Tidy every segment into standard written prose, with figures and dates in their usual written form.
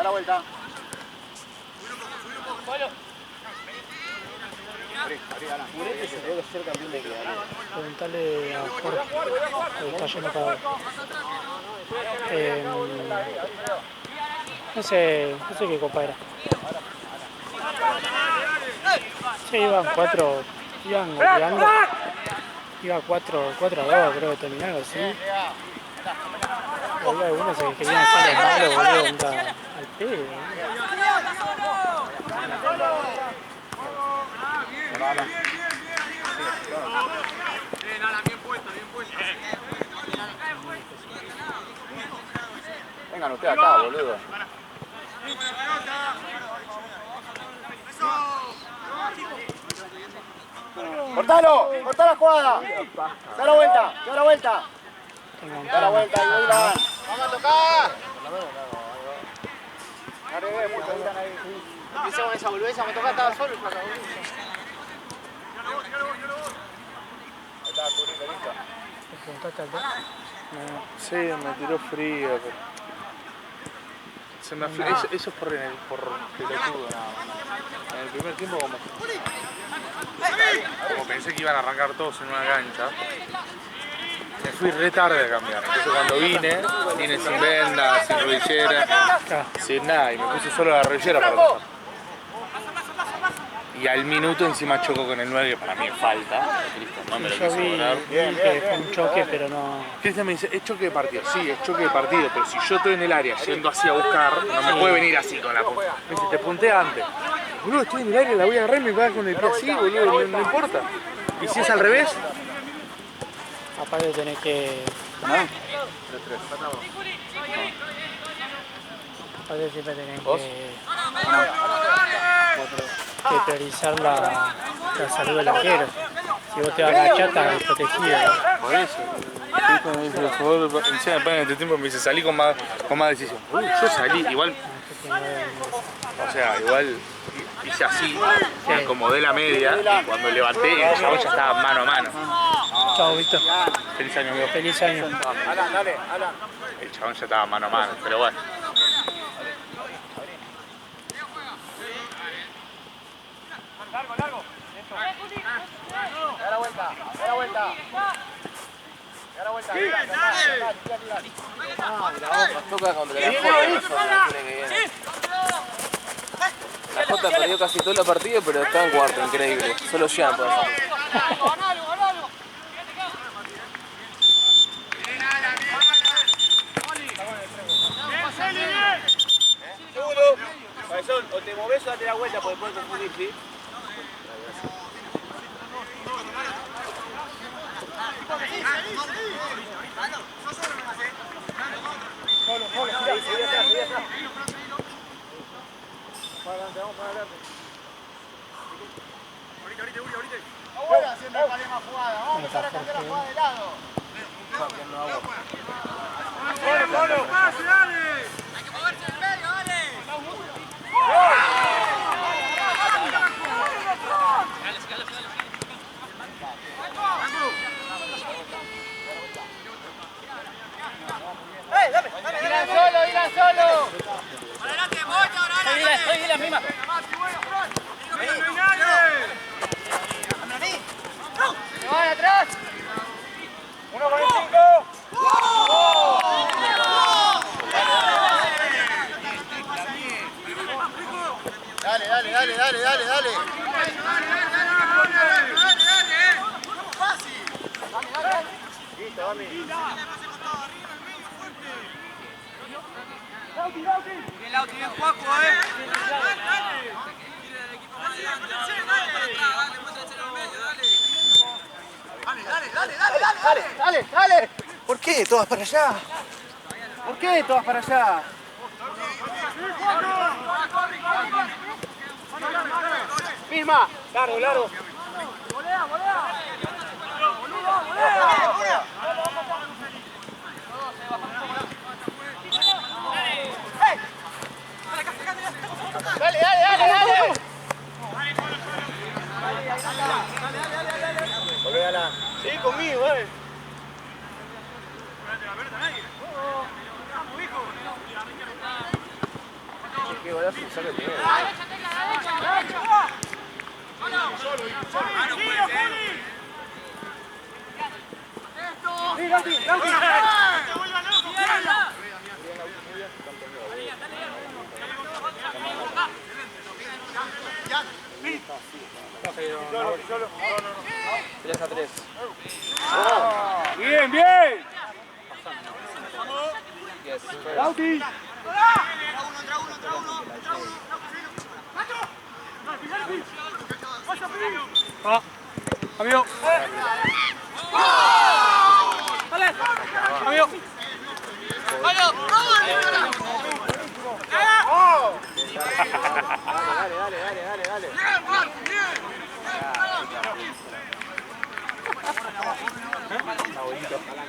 Da la vuelta. Murete se puede ser campeón de qué, ¿no? Preguntale a Jorge, que está lleno cada no sé qué copa era. Sí, iban goleando. Iba 4-2, creo que terminó algo así. Había algunos que querían hacer los malos, boludo, contra al pedo. Vengan ustedes acá, boludo. ¡Cortalo! ¡Cortá la jugada! ¡Da la vuelta! ¡Da la vuelta! ¡Da la vuelta! ¡Vamos a tocar! No arriesgué mucho, están ahí. Empieza con esa boludeza, me toca, estaba solo el flaco. Ahí está, cubrito, listo. ¿Te preguntaste al dos? Sí, me tiró frío, pero... Se me aflojó. Eso es por pelotudo, nada más. En el primer tiempo como pensé que iban a arrancar todos en una cancha, me fui re tarde a cambiar. Entonces cuando vine sin venda, sin rodillera, sin nada, y me puse solo la rodillera para pasar. Y al minuto encima choco con el 9, que para mí es falta. Cristian no me lo quiso cobrar. Que fue un choque, pero no... Cristian me dice, es choque de partido. Sí, es choque de partido, pero si yo estoy en el área yendo así a buscar, no me puede venir así con la punta. Me dice, te punté antes. Boludo, estoy en el área, la voy a agarrar y me pega con el pie así, boludo, no importa. ¿Y si es al revés? Aparte tenés que... Aparte siempre tenés que priorizar la salud del arquero. Si vos te vas a agachar, estás desprotegido. Por eso. Cristian me dice, por favor, encima me ponen en este tiempo, me dice, salí con más decisión. Uy, yo salí, igual... O sea, igual hice así, me acomodé la media, y cuando levanté, el chabón ya estaba mano a mano. Chao, Víctor. Feliz año, amigo. Feliz año. Alan, dale, Alan. El chabón ya estaba mano a mano, pero bueno. Largo. Da la vuelta, da la vuelta. Da la vuelta. Nos toca contra la Jota. La Jota perdió casi todo el partido, pero está en cuarto, increíble. Solo Jean puede hacer. Segundo. Cabezón, o te moves o date la vuelta porque puedes confundir, ¿sí? Solo. Seguí atrás. Vamos para adelante. Ahorita. Ahora siempre para más jugada. Vamos a empezar a cambiar la jugada de lado. Solo. ¡Pase, dale! Hay que moverse en el medio, dale. ¡Irán solo! ¡Adelante, Mocha, ahora! ¡Soy la misma! ¡Se van atrás! 1:45. Dale. Fácil. Dale. Listo, Dami. Bien, Lauti, bien, Juaco, Dale. ¿Por qué todas para allá? Misma, largo. Volea. Dale. Volvé, Alan. Sí, conmigo, Tres a 3. Bien, bien. Yes. Lauti. Amigo. Amigo. Dale.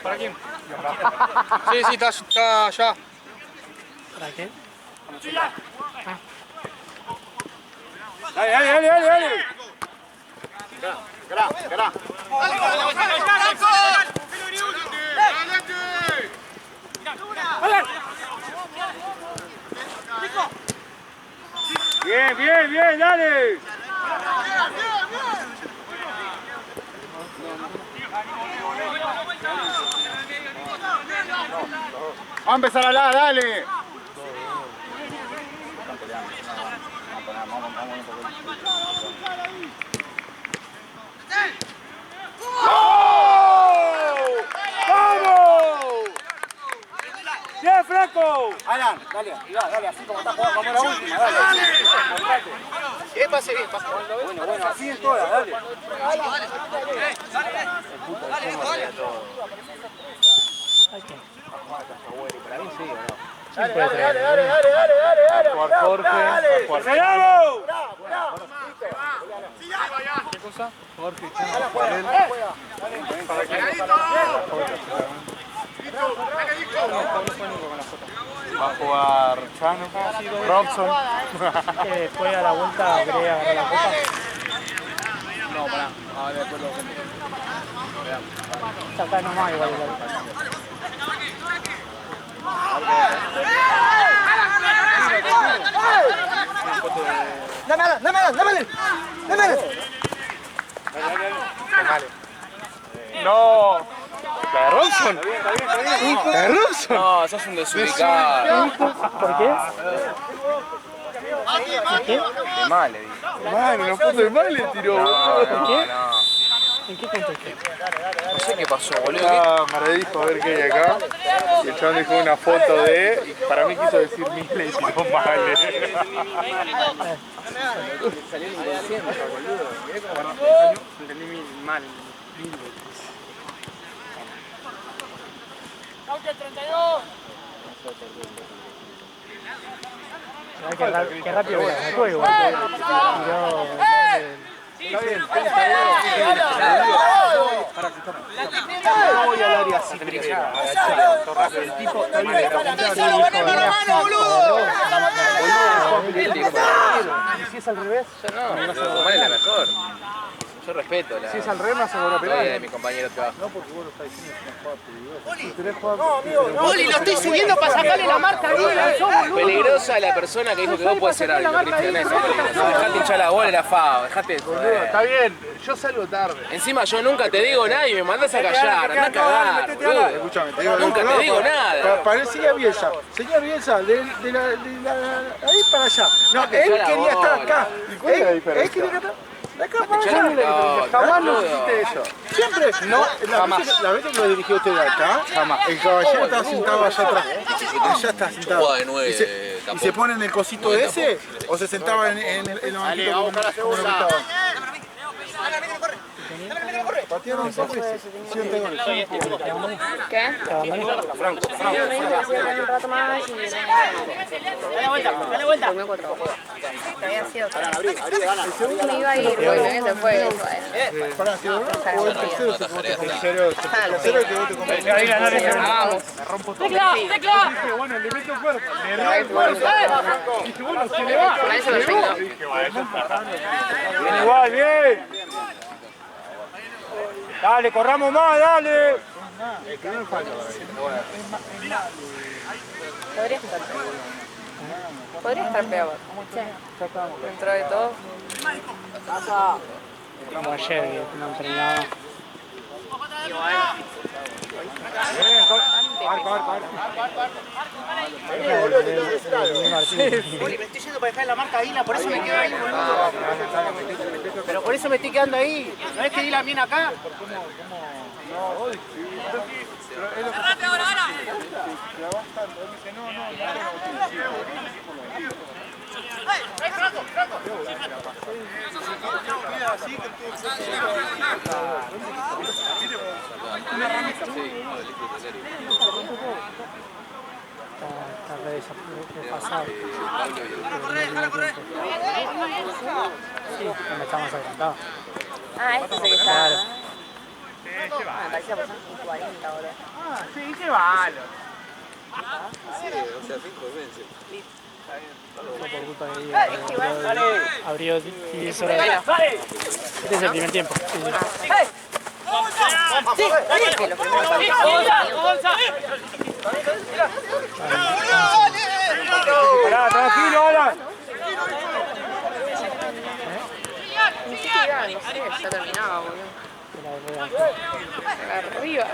¿Para quién? Sí, está allá. ¿Para qué? Dale. Esperá. Bien, dale. Vamos a empezar a hablar, dale. ¡Vamos! ¡Bien, Franco! Alan, dale, así como está jugando como la última, dale. Bien, pase bien, pase. Bueno, así es toda, dale. Dale. Jugar Jorge. ¡Bravo! ¿Qué cosa? Jorge. Va a jugar Chano, Robson. Que después a la vuelta Brea agarrar la copa. No, pará. Después lo Está acá nomás igual. Dame. No. ¿La de Robson? ¿La de Robson? No, sos un desubicado. ¿Por qué? De mal, le dije. Mano, una foto de mal le tiró. No. ¿En qué contexto? No sé qué pasó, boludo. Me dijo a ver qué hay acá. Y el chabón dijo una foto de. Y para mí quiso decir Mile y tiró mal. Salió inconsciente, boludo. Entendí mal. Qué rápido que la sacó igual. Está bien. No voy al área así primero. El tipo está bien. Si es al revés, yo no. Mal es la mejor. Yo respeto la. Si es al revés, me hace una pelea de mi compañero de trabajo. No, porque vos lo estás diciendo que es una jugada. Poli, lo estoy subiendo para sacarle la marca a Miguel. Peligrosa la persona que dijo que vos podés ser árbitro, Cristian. No, dejate hinchar la bola, la FAO, dejate. Está bien, yo salgo tarde. Encima yo nunca te digo nada y me mandás a callar, andá a cagar, boludo. Escúchame, te digo. Nunca te digo nada. Parecía Bielsa. Señor Bielsa, de ahí para allá. No, Date él ya la quería estar bola. acá. ¿Cuál es la Él diferencia? quería estar de acá para Echá la allá. pelota, Jamás no boludo. hiciste eso. Siempre, no, la vez que lo dirigió usted de acá, jamás. El caballero estaba sentado allá atrás. Allá está sentado. Jugada de nueve, Y se pone en el cosito ese, o se sentaba en el banquito como lo que estaba. Patearon 2 veces, hicieron 3 goles. ¿Qué? Franco. Me dijo que se quedara un rato más y... Dale vuelta. Comió 4 goles. Que había sido... Abrí, gana. Me iba a ir, bueno, y se fue. Pará, ¿sí, verdad? O el tercero se comió. El tercero que vos te comés. Ahí ganar ese. Vamos. Bueno, le meto cuerpo. A eso me peinó. Bien igual, bien. Dale, corramos más, dale. Podría juntarse. Podría estar peor. Dentro de todo. Como ayer, que no terminaba. Juli, me estoy yendo para dejar la marca Dila, por eso me quedo ahí, boludo. Pero por eso me estoy quedando ahí. ¿No es que Dila viene acá? Está re desfasado. Sí, cuando está más adelantado. Ah, este es el que está. Claro. Me parecía pasar un 40 ahora. Fue por culpa de Diego. Abrió 10 horas. Este es el primer tiempo. Sí. Que los primeros partidos. Tranquilo, Alan. Ni siquiera, no sé, ya terminaba, boludo. Arriba.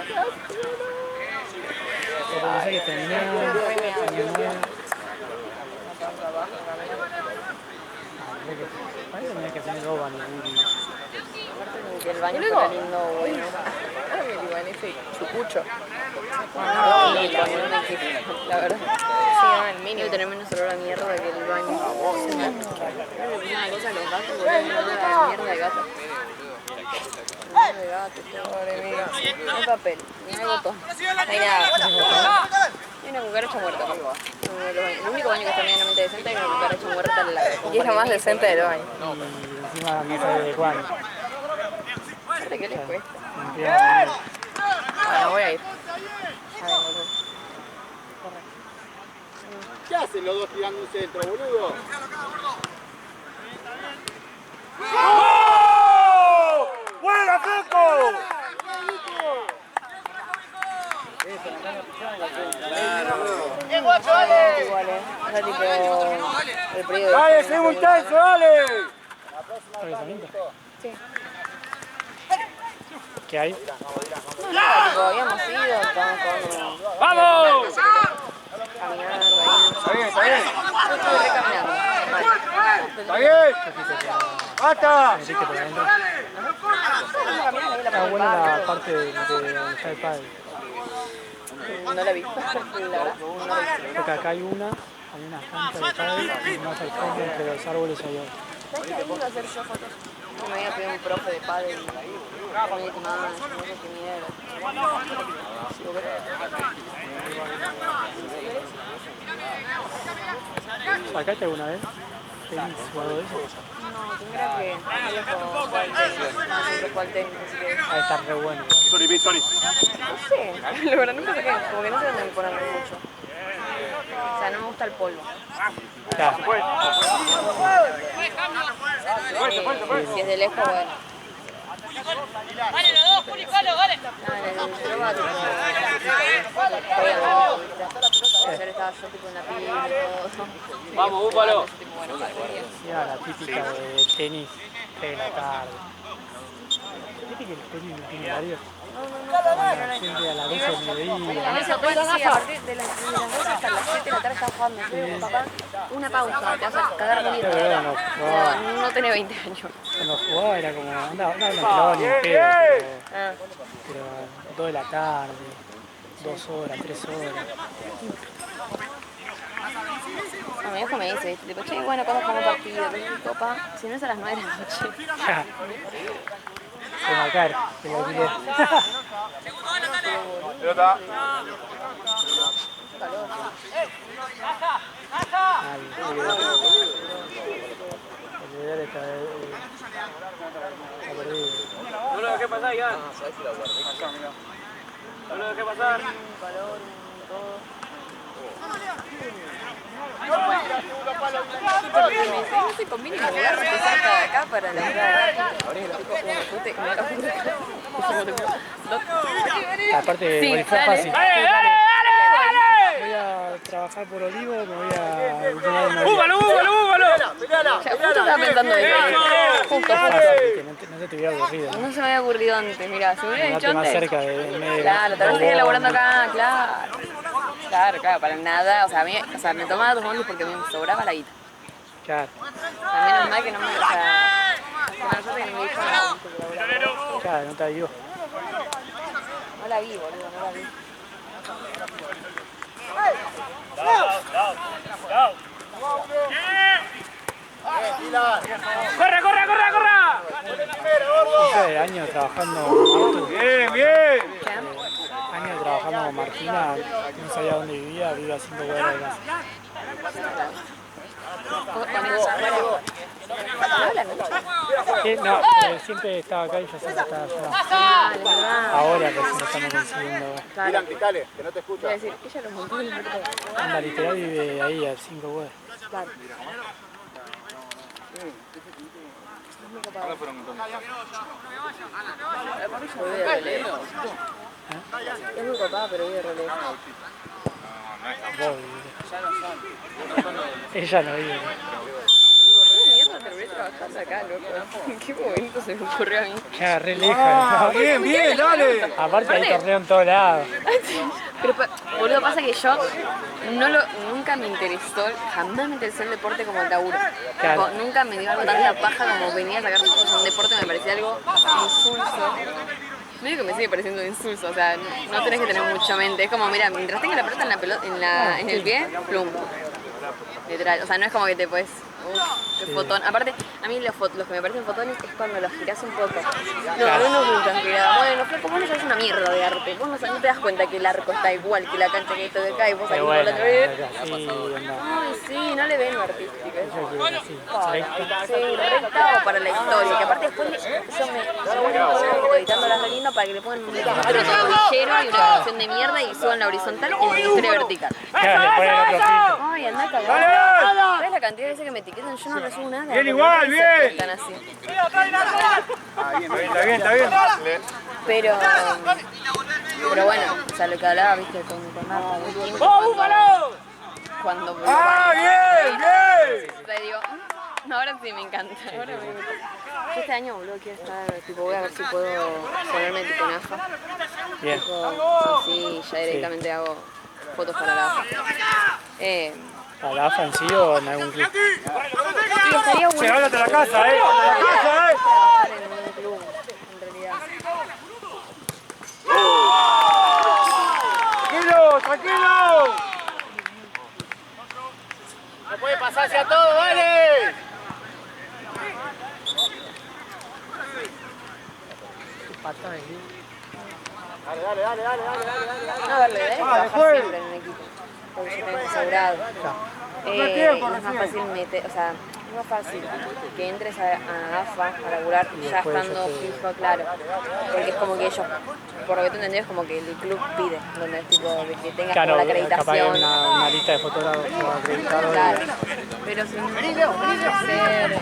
Pero pensé que terminó. Parece que tenía que tener Oban y Guri. Que el baño fuera lindo, bueno. El Iván ese chucucho. La verdad. Sí, el mínimo. Debe tener menos olor a mierda que el baño. Una cosa a los gatos, boludo. Una mierda de gato. Mierda de gato, pobre mío. No hay papel, no hay botón. No hay nada. Hay una cucaracha muerta. El único baño que está medianamente decente es una cucaracha muerta al lado. Y es lo más decente del baño. Y encima no sabe de cuándo. ¿Qué les cuesta? Bien. Bueno, voy a ir. A ver, boludo. ¿Qué hacen los dos tirando un centro, boludo? ¡Buena, Franco! ¡Bien, guacho, dale! Igual, o sea, tipo, el periodo. ¡Dale, seguimos intenso, dale! ¿Revisamiento? Sí. ¿Qué hay? Tipo, habíamos ido, estábamos jugando. ¡Vamos! Caminando ahí. Está bien, está bien. Yo estuve recaminando. Está bien. ¡Basta! ¿Metiste por adentro? Caminando ahí la Está buena la parte parte de donde está el padre. no la vi. La verdad, no la vi. Porque acá hay unas plantas de padre y más al fondo entre los árboles hay otra. ¿Sabes qué iba a hacer yo fotos? Me había pedido un profe de padre y me dijo, no sé qué mierda. Si vos querés. ¿Sacaste alguna vez? ¿Tenis o algo de eso? No, tendría que jugar al tenis. No siempre juego al tenis, así que... Ah, está re bueno. Sorry, Victory. No sé, la verdad nunca sé qué, como que no sé dónde me ponen mucho. O sea, no me gusta el polvo. Claro. Si es de lejos, bueno. Vale, los dos, Juli, palo, vale. No, en el yoga, tipo, ayer estaba yo tipo en la pila y todo. Vamos, búfalo. Bueno, Era la típica de tenis 3 de la tarde. ¿Viste que el tenis no tiene horario? Siempre a las 12 del mediodía. a partir de las 12 hasta las 7 de la tarde estaba jugando. Yo digo, papá, una pausa, te vas a cagar de miedo. Pero no jugaba. No tenés 20 años. Cuando jugaba era como, andaba, no ni en pedo, pero 2 de la tarde, 2 horas, 3 horas. No, mi viejo me dice, tipo, che, bueno, ¿cuándo jugamos partido? Le digo, papá, si no es a las 9 de la noche. Ya. Se va a caer, se lo tiré. Pelota. Ay, el deber está perdido. No lo dejé pasar, Iván. No lo dejé pasar. No se combina y me agarro que salta de acá para la Aparte, Sí, fue dale. fácil. Dale, dale, dale, dale. Voy a trabajar por Olivo, me voy a entrenar en ¡Búfalo, búfalo, búfalo! Peleala, O sea, justo estaba pensando en eso. Justo. que no te hubiera aburrido. No se me había ocurrido antes, mirá, si me hubiera dicho Andate más antes. cerca de medio. Claro, tal vez seguía laburando acá, claro. Claro, para nada. O sea, me tomaba 2 bondis porque me sobraba la guita. Claro, También es mal que no me. O sea, que mala suerte que no me dijo nada. claro, no te ayudo. No la vi, boludo, no la vi. ¡Corre, corre, corre, corre! Hace años trabajando en auto, ¡Bien, bien! años trabajando con Martina, no sabía dónde vivía, vivía a 5 cuadras de casa. Con ella, bueno. ¿No hablan mucho? No, siempre estaba acá y yo siempre estaba allá. Ah, es verdad. Ahora recién lo estamos consiguiendo. Claro. Dylan, gritale, que no te Iba escucha. a decir, ella los montó en el mercado. Anda, literal vive ahí a 5 cuadras. Claro. Es muy copado. Yo vivo de reloj. Es muy copada, pero vive de reloj. Vos vivís. Ella no vive. ¿Cómo mierda terminé trabajando acá, loco? ¿En qué momento se me ocurrió a mí? Queda re lejos. ¡Bien, bien, dale! Aparte hay torneo en todos lados. Pero, boludo, pasa que yo nunca me interesó, jamás me interesó el deporte como el laburo. Claro. Tipo, nunca me dio algo tanta paja como venir a sacar fotos a un deporte, me parecía algo insulso. Medio que me sigue pareciendo insulso, o sea, no tenés que tener mucha mente. Es como, mira, mientras tenga la pelota en el pie, plum. Literal, o sea, no es como que te puedes... qué fotón. Aparte, a mí los que me parecen fotones es cuando los girás un poco. No, a mí no me gustan giradas. Bueno, flaco, vos no sabés una mierda de arte. Vos no te das cuenta que el arco está igual que la cancha que esto de acá y vos aquí Pero por la bueno, otra vez. así anda. Ay, sí, no le ven lo artístico. Yo quiero así, recta. Sí, recta o para la historia. Que aparte después yo me editando las lindo para que le pongan un filtro tobillero y una canción de mierda y suban la horizontal y la historia vertical. Claro, le ponen otro filtro. Ay, anda a cagar. ¿Sabes la cantidad de veces que me etiquetan? Yo no recibo nada. Bien igual, bien. Están así. Está bien, está bien. Pero bueno, o sea, lo que hablaba, viste, con Marta, cuando ¡Ah, bien, bien! te digo, ahora sí me encanta, ahora me gusta. Yo este año, boludo, quiero estar, tipo, voy a ver si puedo ponerme tipo en AFA. Bien. Tipo, sí, ya directamente hago fotos para la AFA. ¿Para la AFA en sí o en algún club? Sí, estaría bueno. ¡Llegate a la casa, eh! ¡A la casa, Trabajar en un club, en realidad. ¡Tranquilo, tranquilo! No puede pasarse a todo, dale. Patada de club. Dale. No, a ver, la idea es trabajar siempre en un equipo, porque yo tengo asegurado. Es más fácil meter, o sea, es más fácil que entres a AFA a laburar ya después estando ya te- fijo, claro. Porque es como que ellos, por lo que te entendí, es como que el club pide, donde es tipo de que tengas Claro, como la capaz hay acreditación. una lista de fotógrafos acreditados. Claro, pero si no tenés que hacer,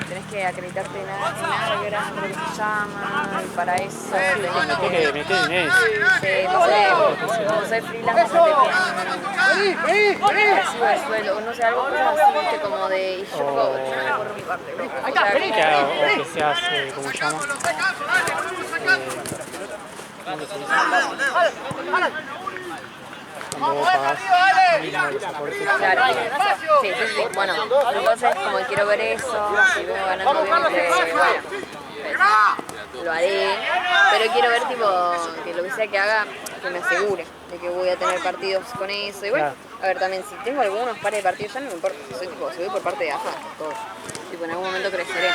tenés que acreditarte en Ágra, creo que se llama, y para eso tenés Tenés que meter en eso. no sé, freelance te piden recibo de sueldo, no sé, algo así, viste, como de, y yo no recuerdo mi parte, ¿no? O sea, Claro, o que seas, ¿cómo se llama? ¿Cómo se dice? Cuando vos pagás mínimo el pasaporte. claro, sí, bueno, entonces como quiero ver eso, si veo ganando bien, bueno, lo haré, pero quiero ver tipo, que lo que sea que haga, que me asegure de que voy a tener partidos con eso, y bueno, a ver también, si tengo algunos pares de partidos, ya no me importa, soy tipo, si voy por parte de AFA, todo, tipo en algún momento creceré.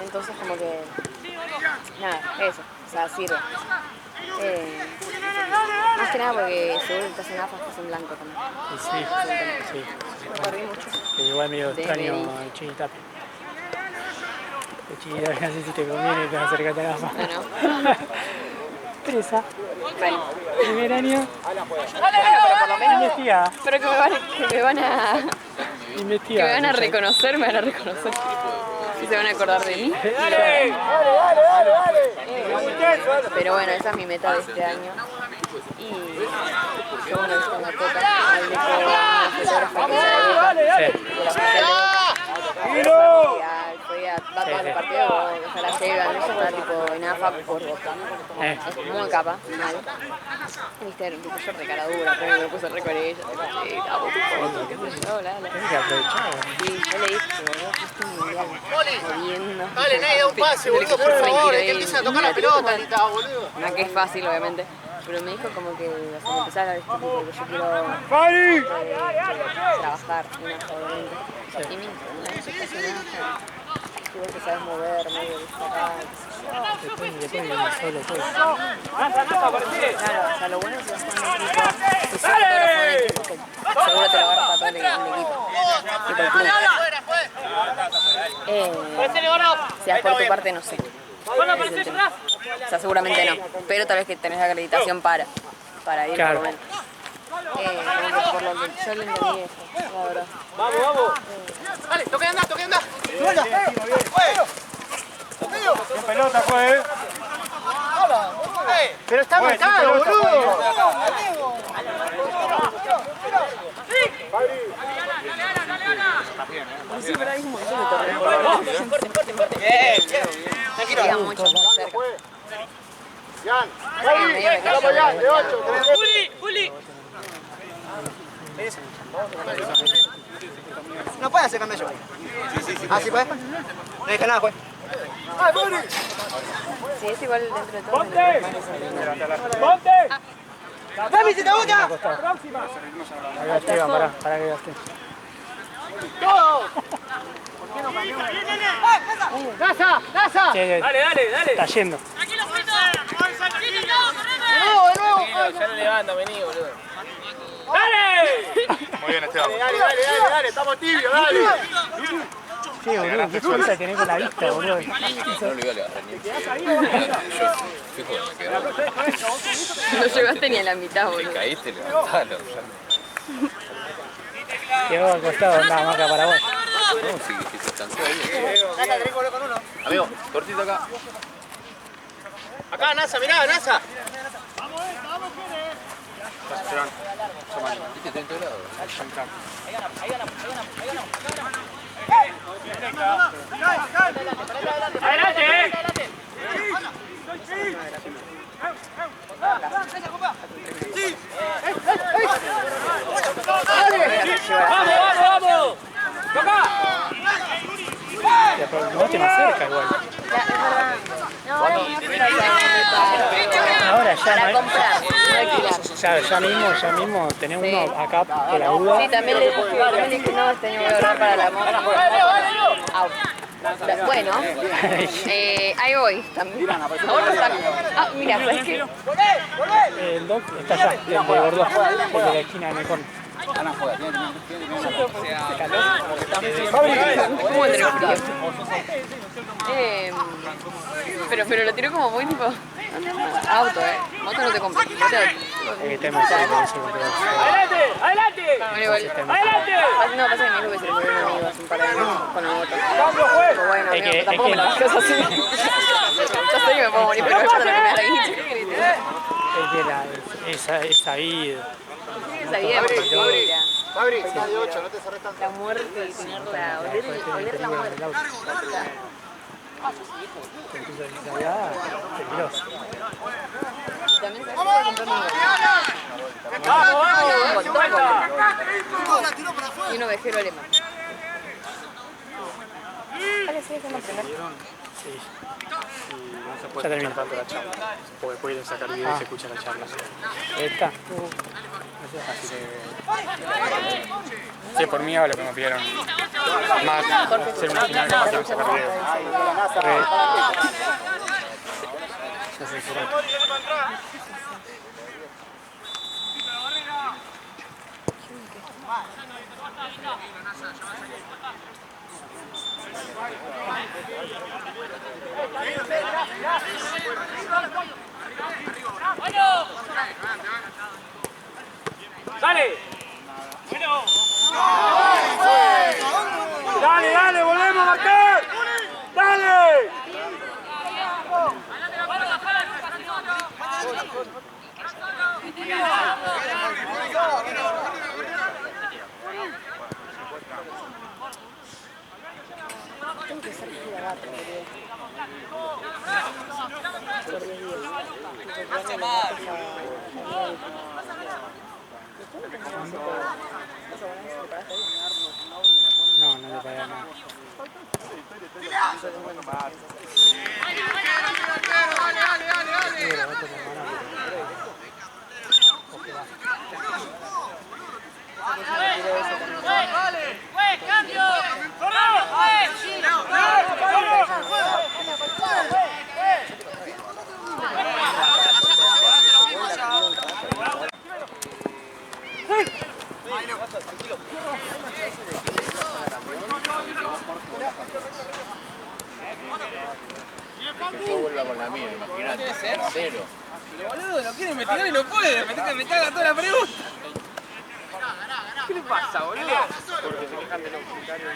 Entonces como que nada, eso, o sea, sirve. Más que nada porque seguro que estás en AFA, estás en blanco también. Y sí. Me perdí mucho. Pero igual medio extraño Debería. el Chini Tapia. El Chini Tapia, no sé si te conviene, te acercate a la AFA. Bueno. Presa, Bueno, primer año, pero por lo menos, investiga, pero que me van a investiga. reconocer, me van a reconocer. Si se van a acordar de mí. Dale. Pero bueno, esa es mi meta de este año. Y yo bueno, con la Coca hablé con una fotógrafa que sabe de la fue a todos los partidos, o sea, la llevan, ella está tipo en AFA por Boca. Es muy capa, mal. Viste, era un tipo short de cara dura, pero me puse re con ella, hago tu foto, qué sé yo, la. Tienes que aprovechar. Sí, yo le dije, boludo, fuiste mundial, jodiendo. Dale, Ney, da un pase, boludo, por favor. Que empieza a tocar la pelota, Anita, boludo. No, que es fácil, obviamente. Pero me dijo como que, o sea, empezar a vestir porque yo quiero trabajar en eso, obviamente. Y me dijo, no, eso casi nada. Igual que sabes mover, medio destacar, qué sé yo. Después viene solo todo. Claro, o sea, lo bueno es que vas con un equipo, si sos fotógrafo de un equipo, que seguro te lo agarras para todo el equipo. Tipo el club. Si das por tu parte, no sé. O sea, seguramente no, pero tal vez que tenés la acreditación para ir Claro. por lo menos. Como que por lo que yo le entendí esto, la verdad. Vamos. Dale, toque anda. ¡Qué pelota fue, Pero está marcado, boludo. Sí, pero hay un montón de torneos. Queda mucho más cerca. Jan, vamos Jan, de 8. Juli. No puede hacer cambio yo. Ah, ¿sí puede? No deja nada, juez. Sí, es igual dentro de todo. ¡Dami, si te gusta! Ahí va Esteban, pará que gaste. ¡Gaza! Dale. Está yendo. Tranquilo, Fito. De nuevo. Ya no levanta, vení, boludo. Dale. Muy bien, Esteban. Dale, estamos tibios, dale. Sí, boludo, qué suerte tenés con la vista, boludo. No lo iba a levantar ni yo. Fijo, me quedaba. No llegaste ni a la mitad, boludo. Caíste, levantalo. Quedó al costado, andaba marca Paraguay. No, sí, que se cansó ahí. Gaza, tenés que volver con uno. Amigo, cortito acá. Acá, Nasa, mirá, Nasa. Viste, está en todo lado. Adelante. Vamos. Toca. No te más cerca igual. Ya, es verdad. No, ahora vamos a Ahora ya para no comprar, no alquilar. Claro, ya mismo tenés Sí. uno acá por la duda. Sí, también le dije, no, este año voy a ahorrar para la moto. Au. Bueno, ahí voy. Ahora está. Ah, mira, ¿sabes qué? El doc está allá, el de Bordeaux, el de la esquina de Mekón. ¿Cómo tener frío? Pero lo tiró como muy tipo. Auto, moto no te compro. El tema es eso. Adelante. Bueno, igual. No, pasa que me dijo que se le murió un amigo hace un par de años con la moto. Pero bueno, Es amigo, que- tampoco es que- me la dejes así. Yo sé que me puedo morir, pero yo también me da la guita. Es que esa vida. Esa vida de mentira. Fabri, estás de 8, no te cerrés tanto. La muerte y tenerla, oler la muerte. Peligroso. También se puede comprar un montón. Y un ovejero alemán. Vale, sí, déjame aprender. Ya termina. Porque pueden sacar video y se escucha la charla. Esta. Así que. Sí, por mí ahora lo que me pidieron. Más ser una final capaz de sacar video. Ya se cerró. Dale. Dale, volvemos, Martín. dale! Tengo que ser pura gato, boludo. Por 10 días. No, no le pagué nada. Yo vuelva con la mía, imagínate. Cero. Boludo, lo quiere investigar y no puede. Me caga toda la pregunta. ¿Qué le pasa, boludo? Porque se quejan de los comentarios.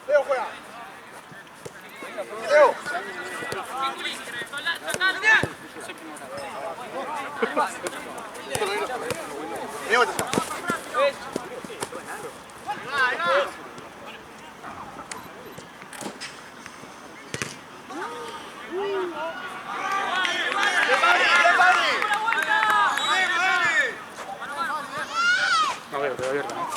Leo juega. Leo. Leo está. No veo, pero abierto, ¿no?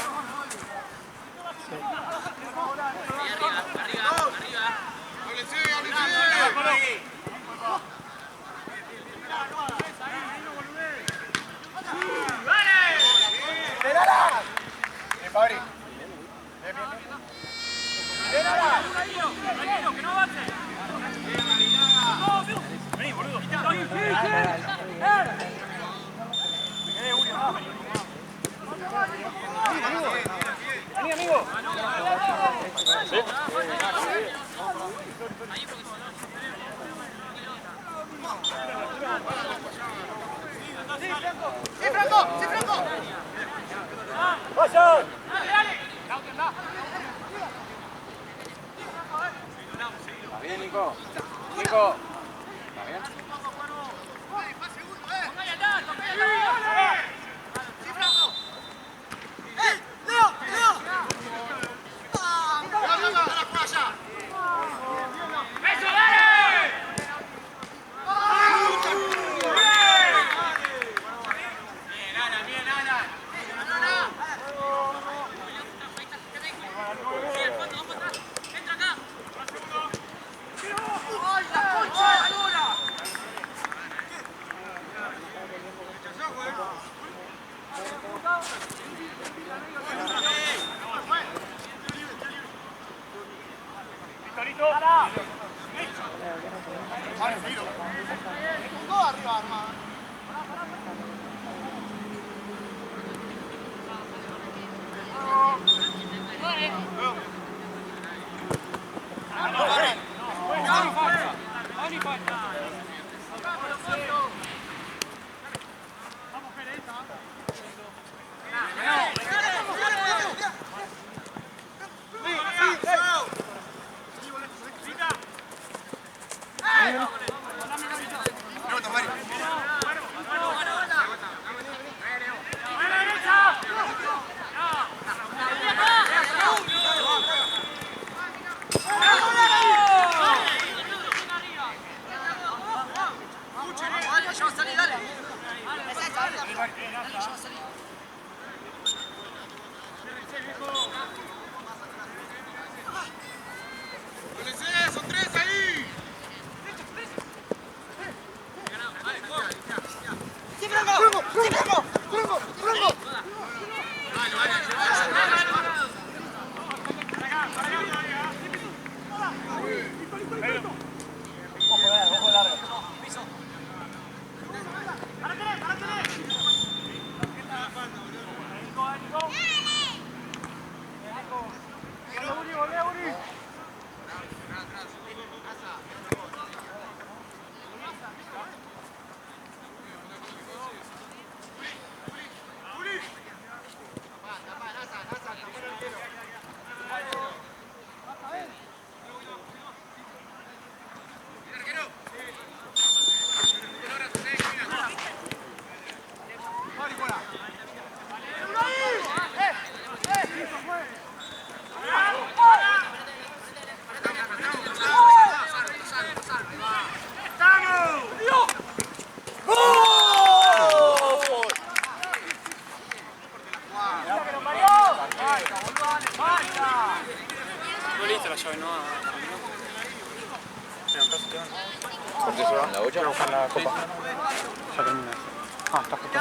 Fabri. Bien, Nico. Nico. ¿Está bien? ¡Son tres ahí! ¿Por qué se va? ¿En la bocha? Voy a buscar la copa. Ya termina. Ah, está justo.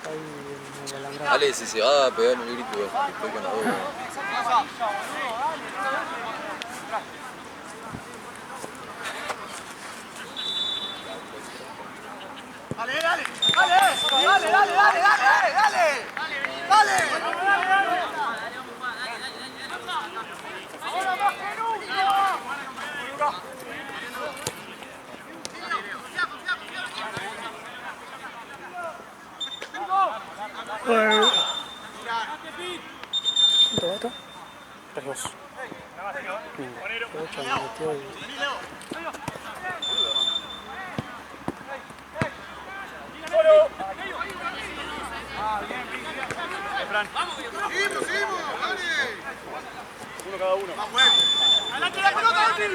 Ahí en el alambrado. Dale, si se va a pegar el grito, estoy con la boca. Dale, dale, dale, dale, dale, dale, dale, dale, dale. Ahora más que nunca. ¿Cuánto va esto? 3-2. Lindo. Aprovecha, me metió y... Seguimos, seguimos, dale. Uno cada uno. Más juego. Adelante la pelota, Martín.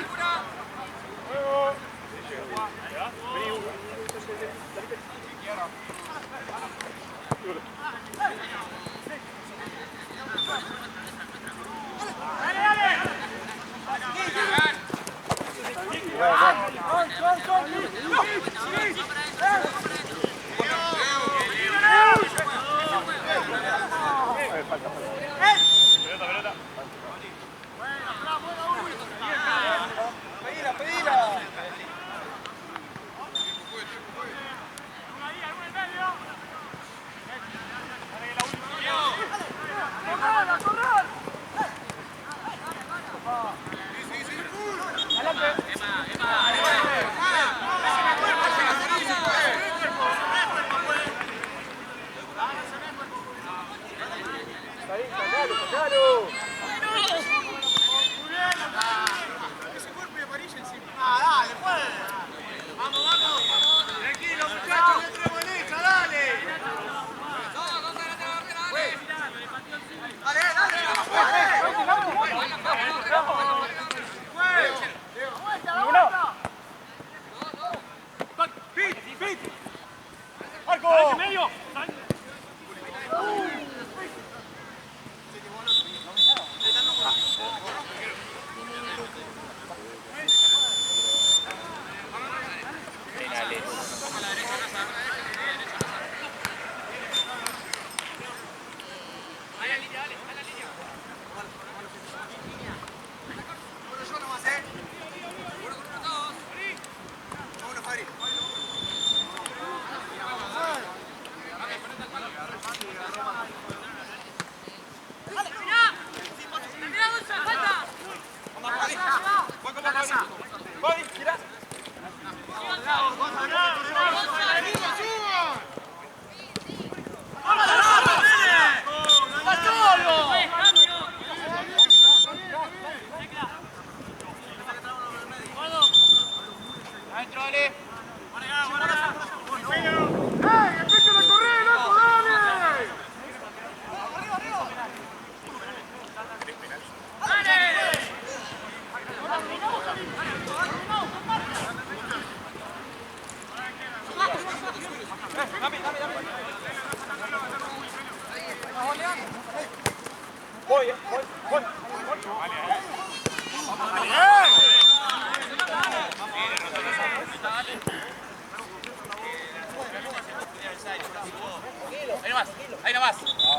Ahí nomás.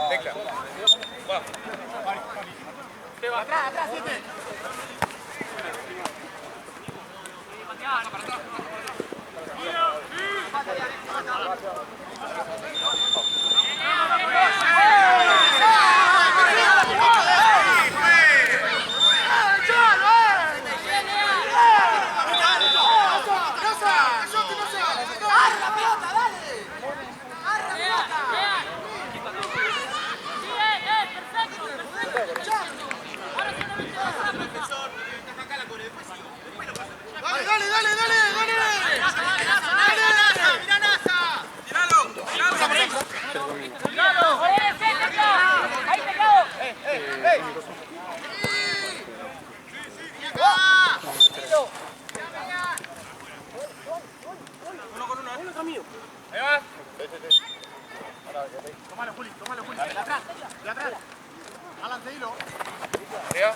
Tecla. Bueno. Atrás, atrás, 7. Tómalo, Juli, tómalo, Juli. De atrás, de atrás. Alan, seguilo. ¿Arriba?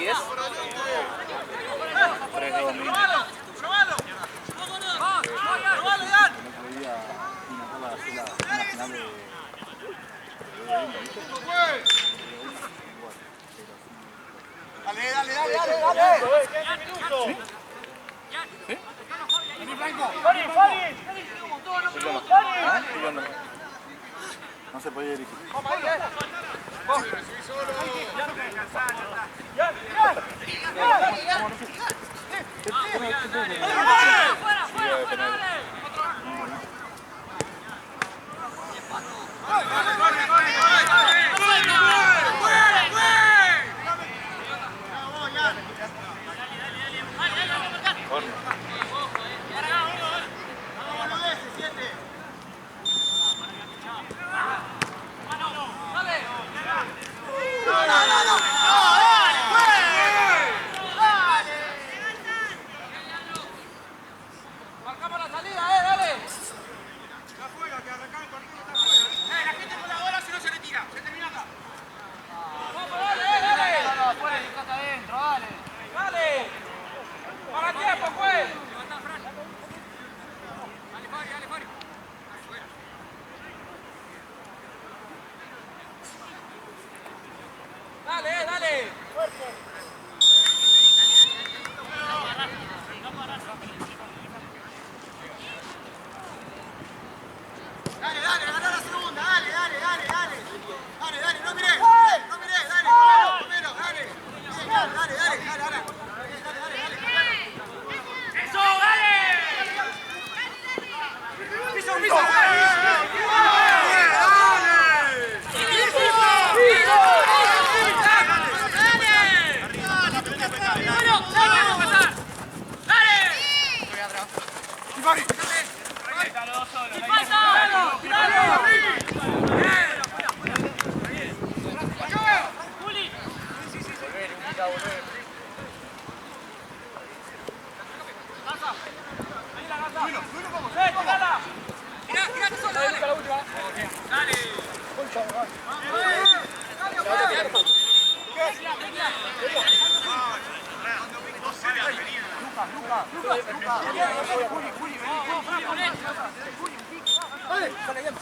10. 3 de domingo. Dale, dale, dale, dale, dale. ¿Sí? Vení, Franco. No se podía dirigir. Marcamos la salida, dale. La gente con la bola si no se retira. Se termina acá. Vamos, dale. Afuera, dejate adentro, dale. Dale. Para tiempo, pues. Dale, dale. Dale, dale, ganá la segunda, dale, dale, dale, dale. Dale, dale, no miré, no miré, dale, primero, dale. Dale, dale, dale, dale, dale. ¡Eso, dale! ¡Piso, piso!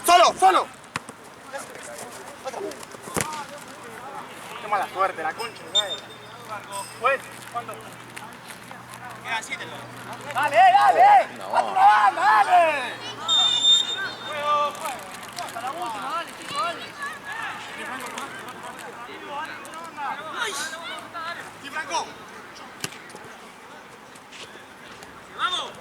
¡Solo, solo! Qué mala suerte, la concha. Pues, ¿cuánto? ¡Dale, dale! ¡A tu banda, dale! ¡Sí, Franco! ¡Vamos!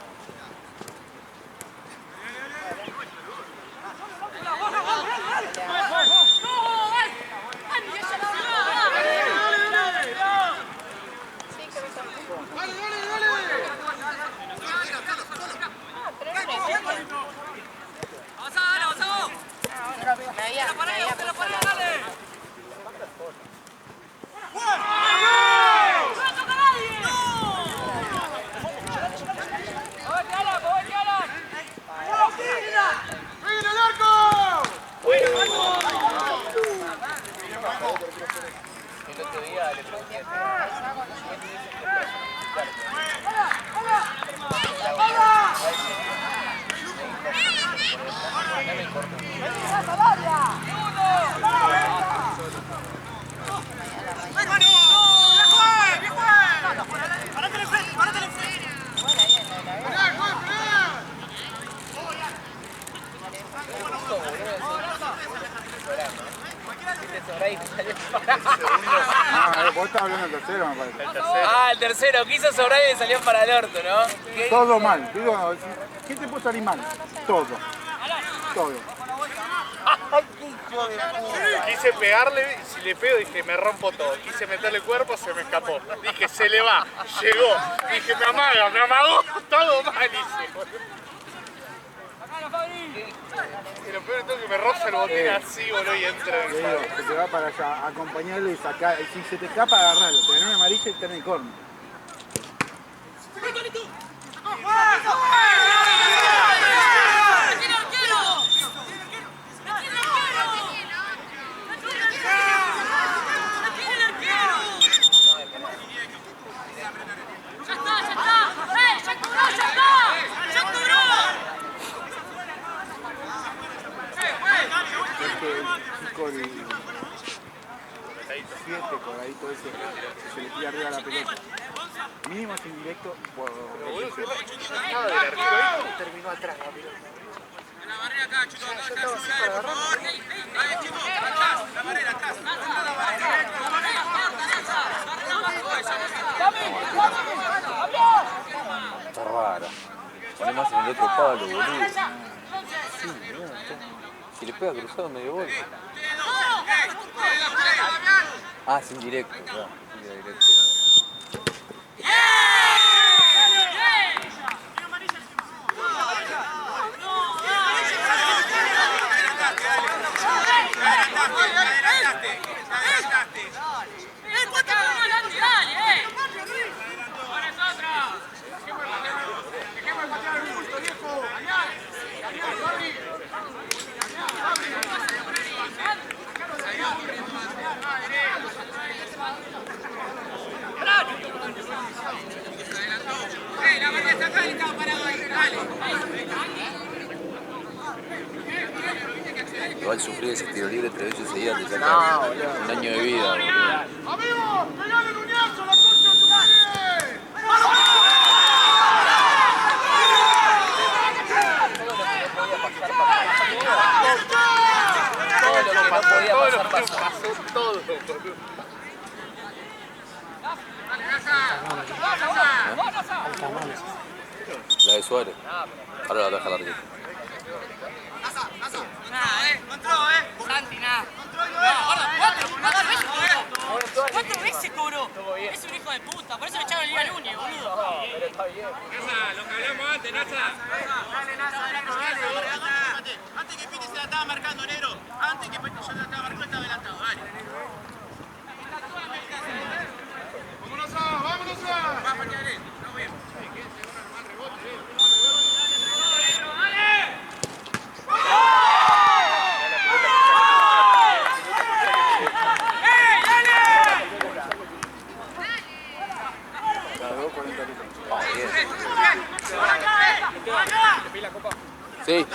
El otro día le pregunté Vos estás hablando del tercero, me parece. Ah, el tercero, quiso sobrar y le salió para el orto, ¿no? ¿Qué? Todo mal. Digo, ¿qué te puede salir mal? Todo. Todo. Quise pegarle, si le pego dije me rompo todo. Quise meterle cuerpo, se me escapó. Dije se le va, llegó. Dije me amagó, todo mal hice. Y lo peor de todo es que me roza el botín así, boludo, y entra en Te digo, que te va para allá, acompañarlo y sacar. Si se te escapa, agarrarlo. Te ganó una amarilla y está en el córner. pasadito. 7, colgadito ese, se le tira arriba la pelota. Mínimo es indirecto por Terminó atrás la pelota. La barrera acá, chicos, acá, por favor. Vale, chicos, atrás, la barrera, atrás. Está rara. Pone más en el otro palo, boludo. Sí, si le pega cruzado medio gol. Ah, es indirecto, claro. Sí, directo. Igual sufrir ese tiro libre 3 veces seguidas te saca un año de vida, boludo. ¡Amigo! ¡Pegale el uñazo, la concha de tu madre! Todo lo que más podía pasar, pasó todo. La de Suárez. Ahora la deja larga. No entró, Santi, nada. ¿Cuántas veces cobró? Es un hijo de puta, por eso le echaron el día a Núñez, boludo. Pero está bien. Nasa, lo que hablamos antes, Nasa. Dale, Nasa. Antes que Piti se la estaba marcando, negro. Antes que Piti se la estaba marcando, estaba adelantado. Dale. ¡Vámonos! ¡Va a patear él! No, bien. Sí.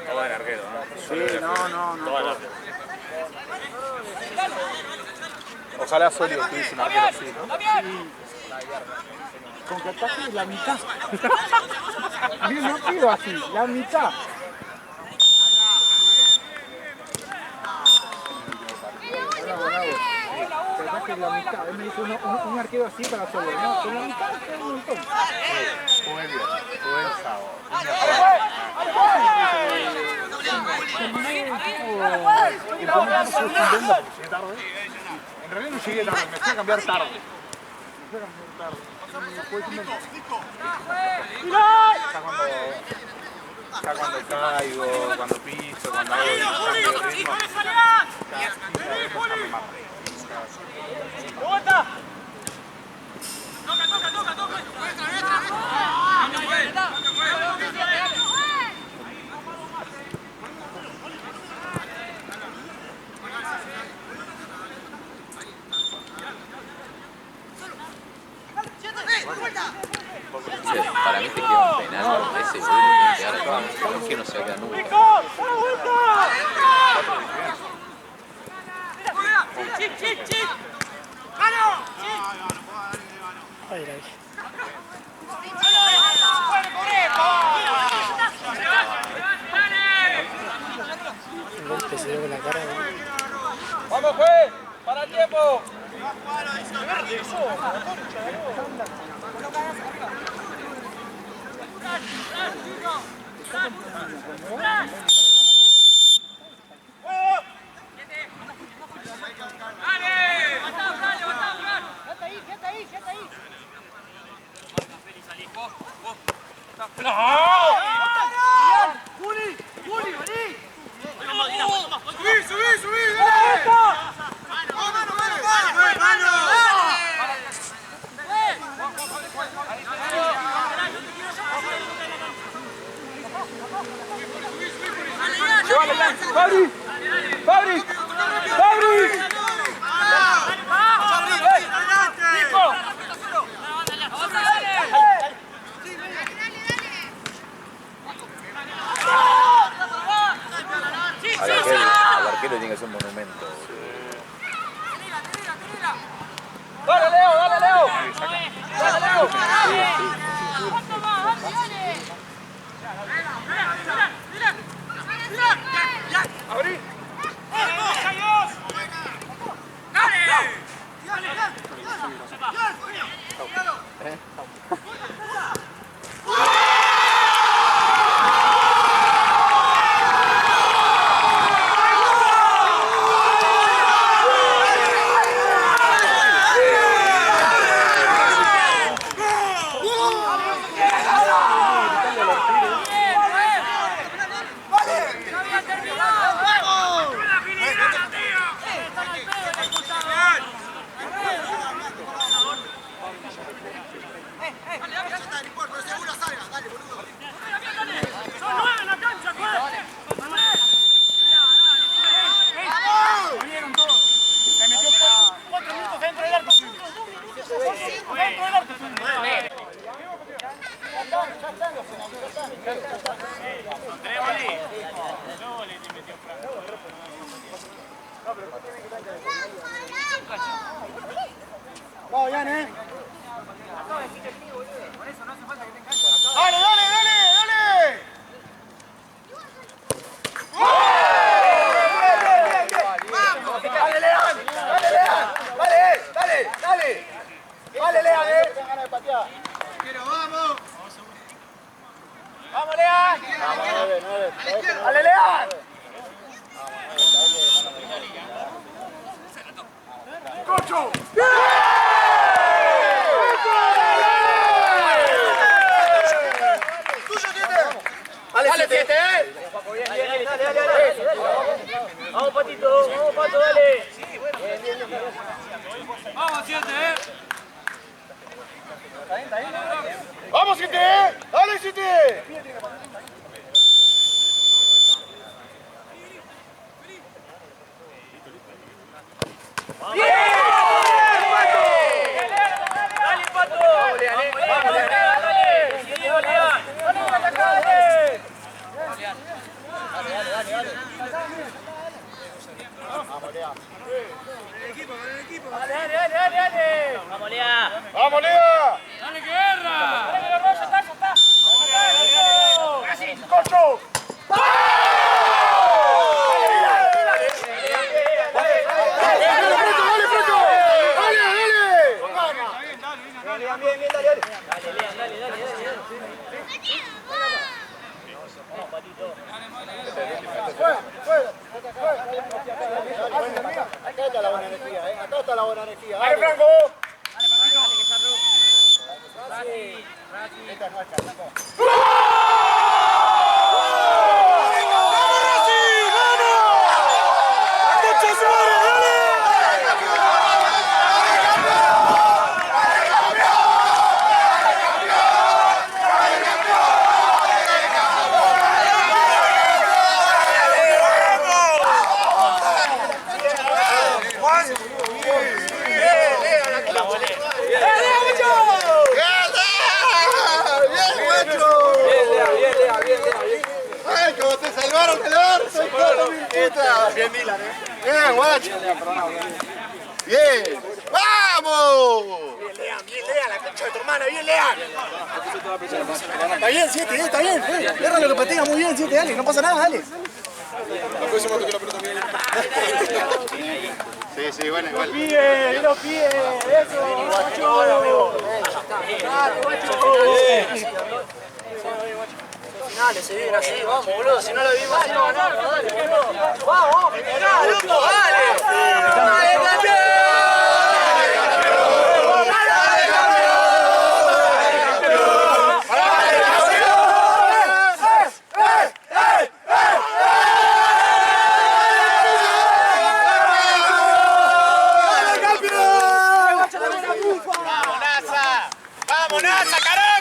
Todo el arquero, ¿no? Sí, no. Ojalá Solio tuviese un arquero así, ¿no? Sí. Con que ataque la mitad. Yo no quiero así, la mitad. Que ataque la mitad. Él me dijo un arquero así para Solio. No, con la mitad es un montón. Jugué el viernes, jugué el sábado. En realidad no llegué tarde, me fui a cambiar tarde. Ya cuando caigo, cuando piso, cuando hago el cambio de ritmo. Che, para mí te queda un penal, ese boludo tiene que quedar acá, ¿por qué no se queda nunca? El golpe se dio con la cara. ¡Vamos, juez! ¡Para el tiempo! No. Subí, dale. Mano. ¡Fabri! ¡Fabri! ¡Fabri! Al arquero tiene que ser un monumento. ¡Dale, Leo! ¡Dale, Leo! ¡Dale, Leo! ¡Abrí! Vamos, Jan, ¡Dale! ¡Dale, Lean! Tengan ganas de patear. ¡Vamos! ¡Vamos, Lean! ¡Dale, Lean! ¡Cocho! ¡Dale, 7! Dale. Vamos, Patito, vamos, Pato, dale. ¡Vamos, 7! ¡Vamos, 7! ¡Dale, 7! ¡Bien! ¡Dale, Pato! ¡Vamos, Lean! ¡Vamos, Lean! ¡Dale! ¡Seguimos, Lean! ¡Dale! ¡Dale! ¡Vamos, Lean! ¡Dale! ¡Vamos, Lean! ¡Vamos, Lean! ¡Dale, guerra! ¡Ya está! ¡Casi! ¡Cocho! Bien, dale. Dale, Lean, dale. Vamos, Patito. Acá está la buena energía, Acá está la buena energía. ¡Dale, Franco! Dale, Patito. Dale, Esta es nuestra, Franco. Bien, Dylan, Bien, guacho. Bien. ¡Vamos! Bien, Lean, la concha de tu hermana, bien, Lean. Está bien, 7, está bien. Erra lo que patea muy bien, 7, dale, no pasa nada, dale. La próxima toque la pelota bien. Sí, bueno, igual. Los pies, eso, guacho. Finales, se viene así, vamos, boludo, si no lo vimos así no ganamos, dale, boludo. Vamos, loco, dale. ¡Vamos, Nasa, carajo!